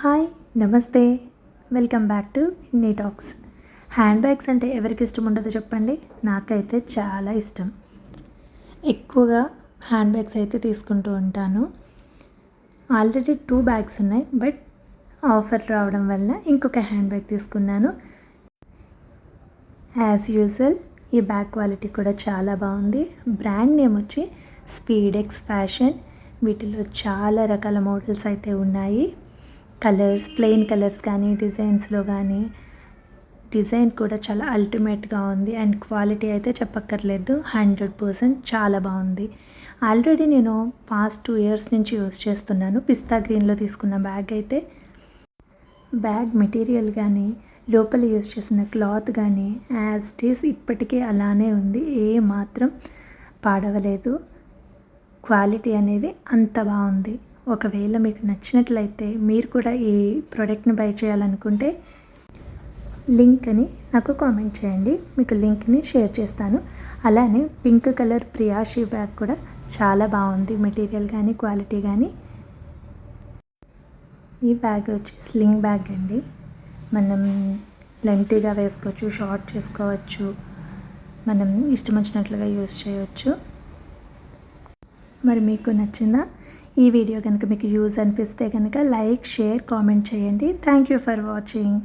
Hi నమస్తే welcome back to Inni talks. Handbags అంటే ఎవరికి ఇష్టం ఉండదో చెప్పండి. నాకైతే చాలా ఇష్టం. ఎక్కువగా హ్యాండ్ బ్యాగ్స్ అయితే తీసుకుంటూ ఉంటాను. ఆల్రెడీ 2 బ్యాగ్స్ ఉన్నాయి, బట్ ఆఫర్ రావడం వల్ల ఇంకొక హ్యాండ్ బ్యాగ్ తీసుకున్నాను. యాజ్ యూజువల్ ఈ బ్యాగ్ క్వాలిటీ కూడా చాలా బాగుంది. బ్రాండ్ నేమ్ వచ్చి స్పీడెక్స్ ఫ్యాషన్. వీటిలో చాలా రకాల మోడల్స్ అయితే ఉన్నాయి. కలర్స్, ప్లెయిన్ కలర్స్ కానీ, డిజైన్స్లో కానీ, డిజైన్ కూడా చాలా అల్టిమేట్గా ఉంది. అండ్ క్వాలిటీ అయితే చెప్పక్కర్లేదు, 100% చాలా బాగుంది. ఆల్రెడీ నేను పాస్ట్ 2 years నుంచి యూస్ చేస్తున్నాను. పిస్తా గ్రీన్లో తీసుకున్న బ్యాగ్ అయితే బ్యాగ్ మెటీరియల్ కానీ, లోపల యూస్ చేసిన క్లాత్ కానీ యాజ్ ఇట్ ఈస్ ఇప్పటికీ అలానే ఉంది. ఏ మాత్రం పాడవలేదు. క్వాలిటీ అనేది అంత బాగుంది. ఒకవేళ మీకు నచ్చినట్లయితే మీరు కూడా ఈ ప్రోడక్ట్ని బై చేయాలనుకుంటే లింక్ అని నాకు కామెంట్ చేయండి, మీకు లింక్ని షేర్ చేస్తాను. అలానే పింక్ కలర్ ప్రియాషి బ్యాగ్ కూడా చాలా బాగుంది, మెటీరియల్ కానీ క్వాలిటీ కానీ. ఈ బ్యాగ్ వచ్చి స్లింగ్ బ్యాగ్ అండి. మనం లెంతీగా వేసుకోవచ్చు, షార్ట్ చేసుకోవచ్చు, మనం ఇష్టం వచ్చినట్లుగా యూస్ చేయవచ్చు. మరి మీకు నచ్చిందా? ఈ వీడియో కనుక మీకు యూజ్ అనిపిస్తే కనుక లైక్, షేర్, కామెంట్ చేయండి. Thank you for watching.